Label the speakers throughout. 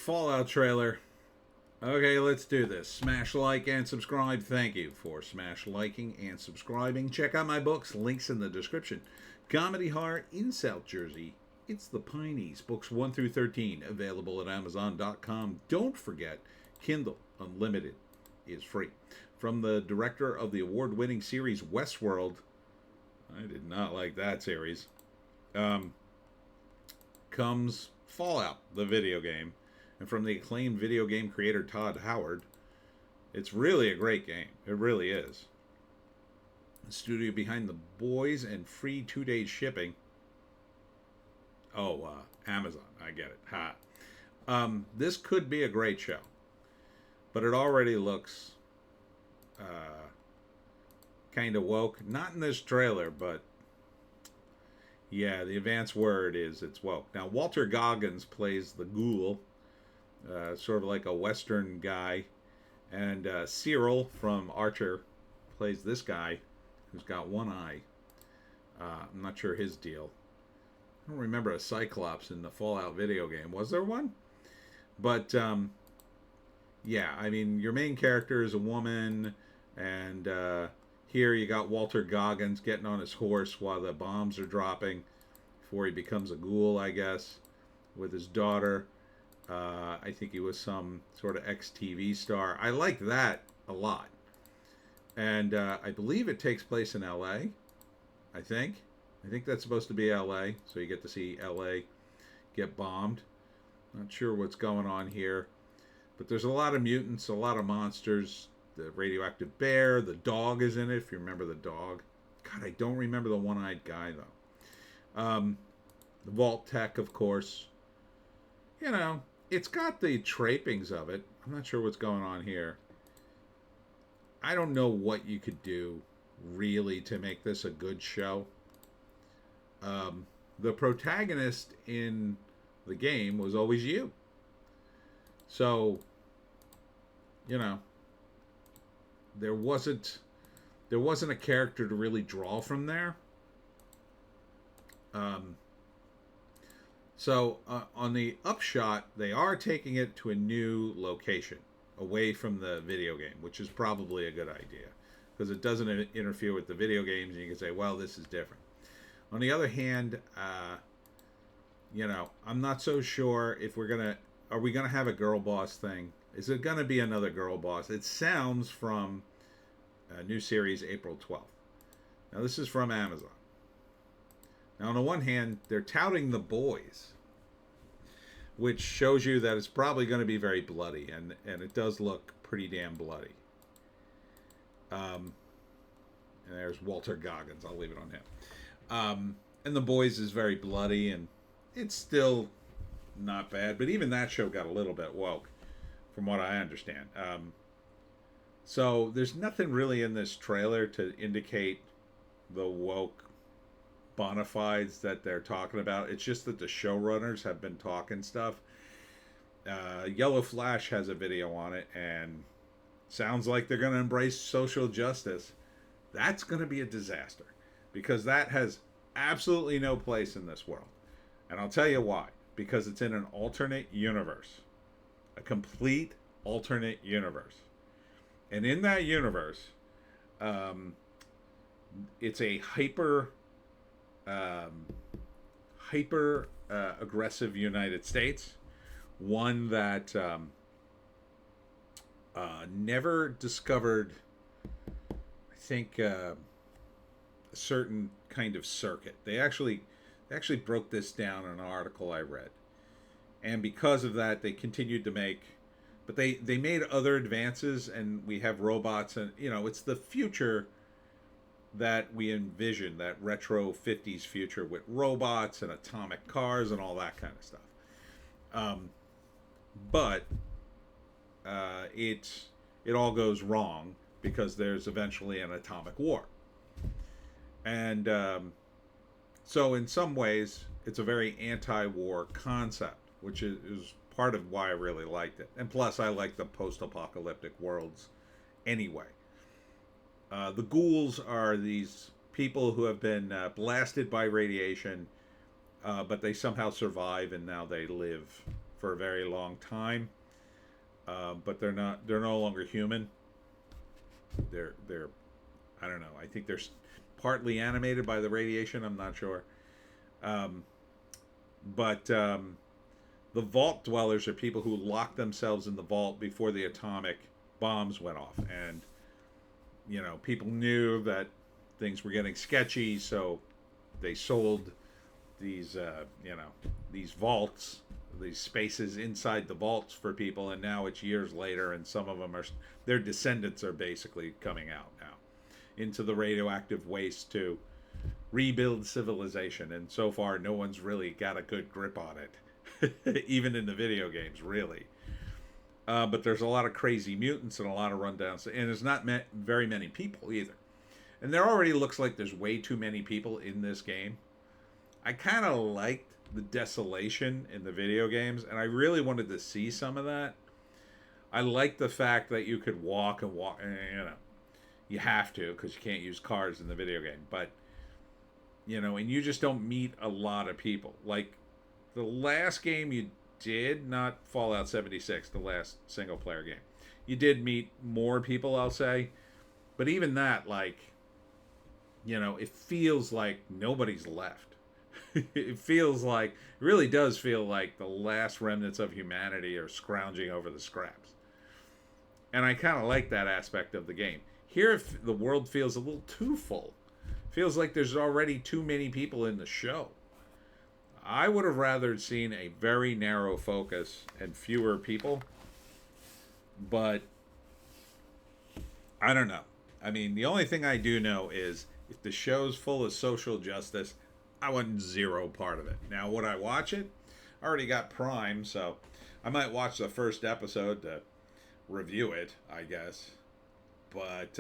Speaker 1: Fallout trailer. Okay, let's do this. Smash like and subscribe. Thank you for smash liking and subscribing. Check out my books, links in the description. Comedy horror in South Jersey. It's the Pineys, books 1 through 13, available at Amazon.com. Don't forget, Kindle Unlimited is free. From the director of the award-winning series Westworld, I did not like that series, comes Fallout, the video game. And from the acclaimed video game creator Todd Howard, it's really a great game. It really is. The studio behind The Boys and free 2-day shipping. Oh, Amazon. I get it. Ha. This could be a great show. But it already looks kind of woke. Not in this trailer, but yeah, the advanced word is it's woke. Now, Walter Goggins plays the ghoul. Sort of like a Western guy. And Cyril from Archer plays this guy who's got one eye. I'm not sure his deal. I don't remember a Cyclops in the Fallout video game. Was there one? But, yeah, I mean, your main character is a woman, and here you got Walter Goggins getting on his horse while the bombs are dropping before he becomes a ghoul, I guess, with his daughter. I think he was some sort of ex-TV star. I like that a lot. And I believe it takes place in L.A., I think. I think that's supposed to be L.A., so you get to see L.A. get bombed. Not sure what's going on here. But there's a lot of mutants, a lot of monsters. The radioactive bear, the dog is in it, if you remember the dog. God, I don't remember the one-eyed guy, though. The Vault Tech, of course. You know, it's got the trappings of it. I'm not sure what's going on here. I don't know what you could do, really, to make this a good show. The protagonist in the game was always you. So, you know, there wasn't a character to really draw from there. So on the upshot, they are taking it to a new location, away from the video game, which is probably a good idea, because it doesn't interfere with the video games, and you can say, well, this is different. On the other hand, you know, I'm not so sure if are we gonna have a girl boss thing? Is it gonna be another girl boss? It sounds from a new series, April 12th. Now, this is from Amazon. Now, on the one hand, they're touting The Boys, which shows you that it's probably going to be very bloody, and it does look pretty damn bloody. And there's Walter Goggins. I'll leave it on him. And The Boys is very bloody, and it's still not bad, but even that show got a little bit woke, from what I understand. So there's nothing really in this trailer to indicate the woke bona fides that they're talking about. It's just that the showrunners have been talking stuff. Yellow Flash has a video on it, and sounds like they're going to embrace social justice. That's going to be a disaster, because that has absolutely no place in this world. And I'll tell you why. Because it's in an alternate universe. A complete alternate universe. And in that universe, it's a hyper aggressive United States, one that never discovered, I think, a certain kind of circuit. They actually broke this down in an article I read, and because of that, they continued to make. But they made other advances, and we have robots, and you know, it's the future that we envision, that retro 50s future with robots and atomic cars and all that kind of stuff. But it all goes wrong because there's eventually an atomic war. And so in some ways, it's a very anti-war concept, which is part of why I really liked it. And plus, I like the post-apocalyptic worlds anyway. The ghouls are these people who have been blasted by radiation, but they somehow survive, and now they live for a very long time. But they're no longer human. They're I don't know. I think they're partly animated by the radiation. I'm not sure. Um, but the vault dwellers are people who locked themselves in the vault before the atomic bombs went off, and people knew that things were getting sketchy, so they sold these these vaults, these spaces inside the vaults for people, and now it's years later, and some of them are their descendants are basically coming out now into the radioactive waste to rebuild civilization, and so far no one's really got a good grip on it, even in the video games, really. But there's a lot of crazy mutants and a lot of rundowns, and there's not very many people either. And there already looks like there's way too many people in this game. I kind of liked the desolation in the video games, and I really wanted to see some of that. I liked the fact that you could walk and walk, you have to because you can't use cars in the video game, but and you just don't meet a lot of people. Like the last game you did, not Fallout 76, the last single player game, you did meet more people, I'll say, but even that, like, it feels like nobody's left. It really does feel like the last remnants of humanity are scrounging over the scraps. And I kind of like that aspect of the game. Here, the world feels a little too full. Feels like there's already too many people in the show. I would have rather seen a very narrow focus and fewer people. But I don't know. I mean, the only thing I do know is if the show's full of social justice, I want zero part of it. Now, would I watch it? I already got Prime, so I might watch the first episode to review it, I guess. But,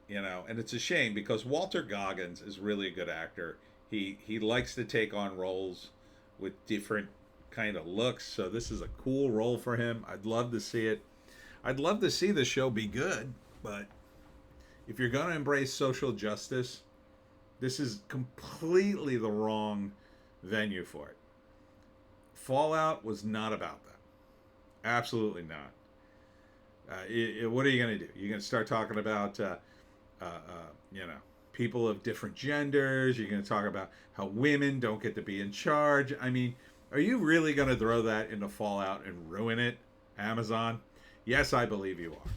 Speaker 1: and it's a shame because Walter Goggins is really a good actor. He likes to take on roles with different kind of looks, so this is a cool role for him. I'd love to see it. I'd love to see the show be good, but if you're going to embrace social justice, this is completely the wrong venue for it. Fallout was not about that. Absolutely not. What are you going to do? You're going to start talking about, people of different genders. You're going to talk about how women don't get to be in charge. I mean, are you really going to throw that into Fallout and ruin it, Amazon? Yes, I believe you are.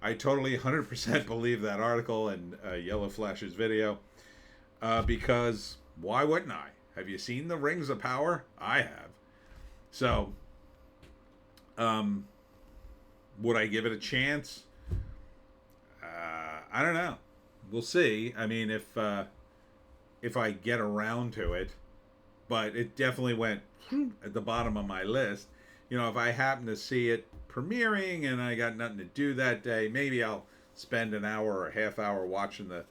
Speaker 1: I totally 100% believe that article and Yellow Flash's video. Because why wouldn't I? Have you seen the Rings of Power? I have. So, would I give it a chance? I don't know. We'll see. I mean, if I get around to it, but it definitely went at the bottom of my list. If I happen to see it premiering and I got nothing to do that day, maybe I'll spend an hour or a half hour watching the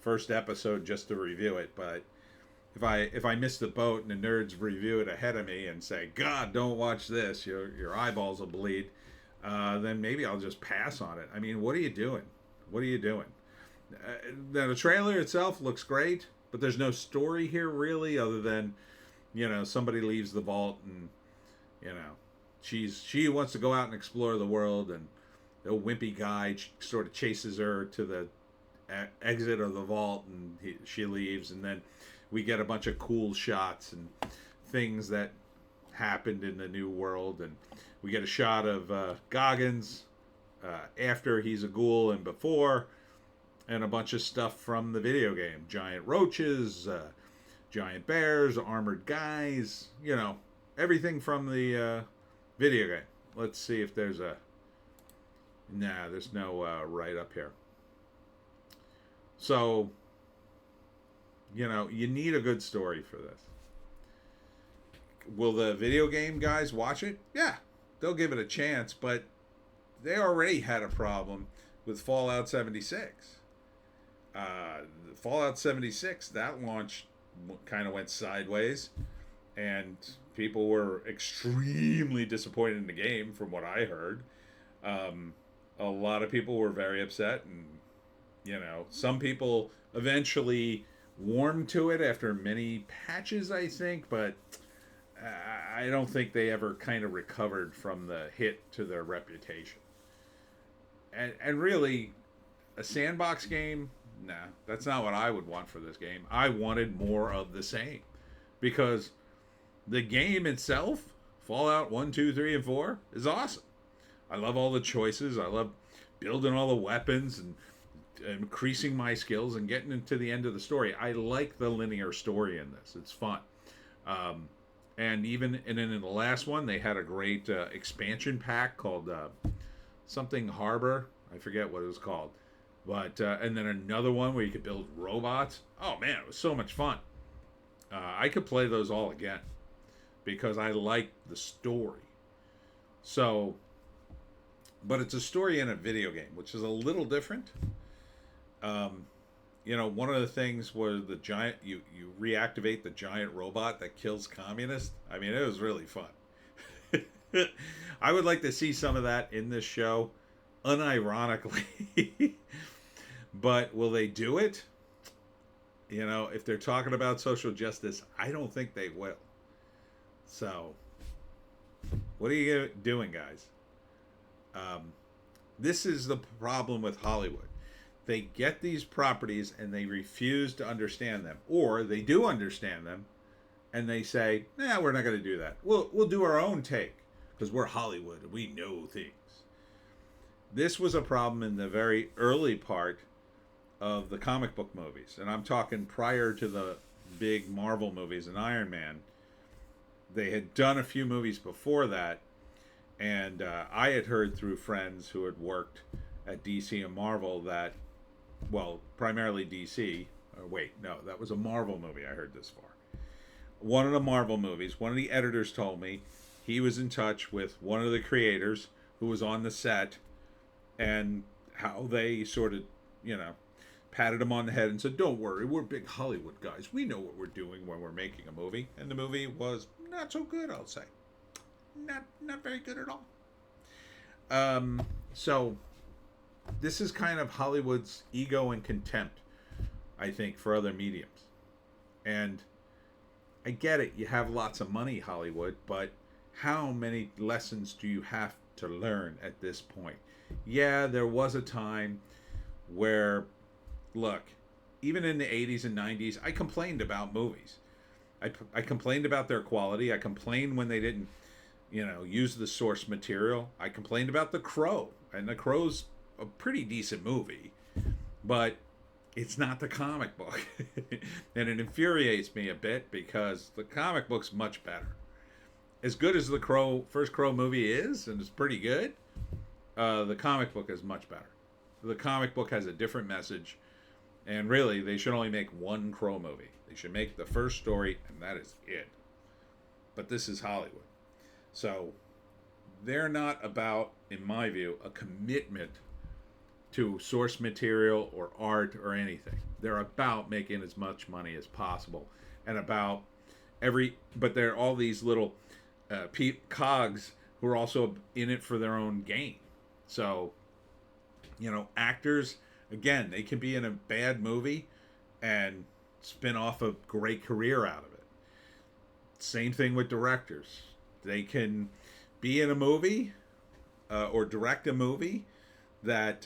Speaker 1: first episode just to review it. But if I miss the boat and the nerds review it ahead of me and say, God, don't watch this, your eyeballs will bleed, then maybe I'll just pass on it. I mean, what are you doing? Now the trailer itself looks great, but there's no story here really, other than somebody leaves the vault and she wants to go out and explore the world, and the wimpy guy sort of chases her to the exit of the vault, and she leaves, and then we get a bunch of cool shots and things that happened in the new world, and we get a shot of Goggins after he's a ghoul and before, and a bunch of stuff from the video game. Giant roaches, giant bears, armored guys, everything from the video game. Let's see if there's there's no right up here. So, you need a good story for this. Will the video game guys watch it? Yeah, they'll give it a chance, but they already had a problem with Fallout 76. Fallout 76, that launch kind of went sideways, and people were extremely disappointed in the game, from what I heard. A lot of people were very upset, and some people eventually warmed to it after many patches, I think, but I don't think they ever kind of recovered from the hit to their reputation. And really, a sandbox game, nah, that's not what I would want for this game. I wanted more of the same, because the game itself, Fallout 1, 2, 3, and 4, is awesome. I love all the choices. I love building all the weapons and increasing my skills and getting into the end of the story. I like the linear story in this. It's fun. Um, and then in the last one, they had a great expansion pack called something Harbor. I forget what it was called. But and then another one where you could build robots. Oh man, it was so much fun. I could play those all again because I like the story. So, but it's a story in a video game, which is a little different. One of the things was the giant. You reactivate the giant robot that kills communists. I mean, it was really fun. I would like to see some of that in this show, unironically. But will they do it? If they're talking about social justice, I don't think they will. So, what are you doing, guys? This is the problem with Hollywood. They get these properties and they refuse to understand them, or they do understand them, and they say, "Nah, we're not going to do that. We'll do our own take because we're Hollywood and we know things." This was a problem in the very early part of the comic book movies, and I'm talking prior to the big Marvel movies and Iron Man. They had done a few movies before that, and I had heard through friends who had worked at DC and Marvel that, well, primarily DC. Wait, no, that was a Marvel movie I heard this far. One of the Marvel movies, one of the editors told me he was in touch with one of the creators who was on the set, and how they sort of, patted him on the head and said, "Don't worry, we're big Hollywood guys. We know what we're doing when we're making a movie." And the movie was not so good, I'll say. Not very good at all. So this is kind of Hollywood's ego and contempt, I think, for other mediums. And I get it. You have lots of money, Hollywood, but how many lessons do you have to learn at this point? Yeah, there was a time where, look, even in the 80s and 90s, I complained about movies. I complained about their quality. I complained when they didn't, use the source material. I complained about The Crow. And The Crow's a pretty decent movie, but it's not the comic book. And it infuriates me a bit because the comic book's much better. As good as the first Crow movie is, and it's pretty good, the comic book is much better. The comic book has a different message, and really, they should only make one Crow movie. They should make the first story, and that is it. But this is Hollywood. So, they're not about, in my view, a commitment to source material or art or anything. They're about making as much money as possible, and about but they're all these little cogs who are also in it for their own gain. So, actors, again, they can be in a bad movie and spin off a great career out of it. Same thing with directors. They can be in a movie or direct a movie that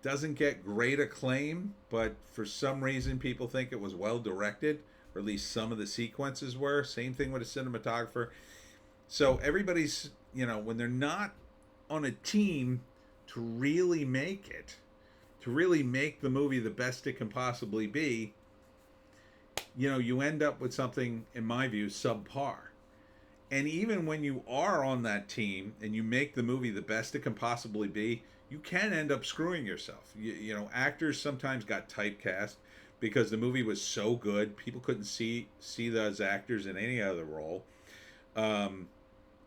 Speaker 1: doesn't get great acclaim, but for some reason people think it was well directed, or at least some of the sequences were. Same thing with a cinematographer. So everybody's, when they're not on a team to really make it, to really make the movie the best it can possibly be, you end up with something, in my view, subpar. And even when you are on that team and you make the movie the best it can possibly be, you can end up screwing yourself. Actors sometimes got typecast because the movie was so good, people couldn't see those actors in any other role. Or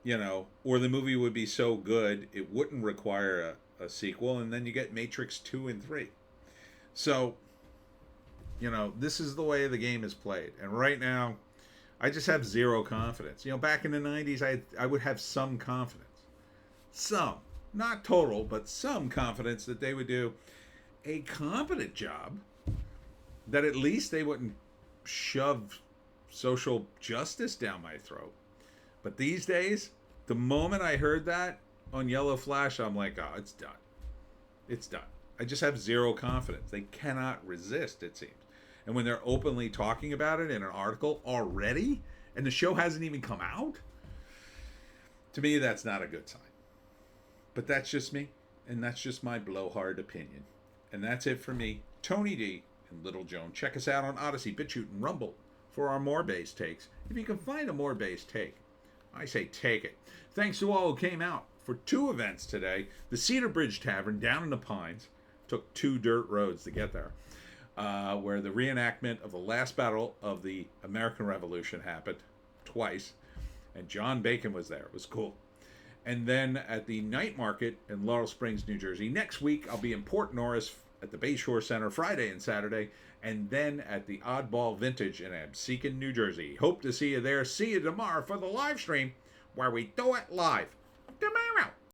Speaker 1: the movie would be so good it wouldn't require a sequel, and then you get Matrix 2 and 3. So, this is the way the game is played. And right now, I just have zero confidence. Back in the 90s, I would have some confidence. Some. Not total, but some confidence that they would do a competent job, that at least they wouldn't shove social justice down my throat. But these days, the moment I heard that on Yellow Flash, I'm like, oh, it's done. It's done. I just have zero confidence. They cannot resist, it seems. And when they're openly talking about it in an article already, and the show hasn't even come out, to me, that's not a good sign. But that's just me, and that's just my blowhard opinion. And that's it for me, Tony D and Little Joan. Check us out on Odysee, Bitchute, and Rumble for our more base takes. If you can find a more base take, I say take it. Thanks to all who came out for 2 events today. The Cedar Bridge Tavern down in the Pines. Took 2 dirt roads to get there. Where the reenactment of the last battle of the American Revolution happened twice. And John Bacon was there. It was cool. And then at the night market in Laurel Springs, New Jersey. Next week, I'll be in Port Norris at the Bayshore Center Friday and Saturday. And then at the Oddball Vintage in Absecon, New Jersey. Hope to see you there. See you tomorrow for the live stream where we do it live. Tomorrow.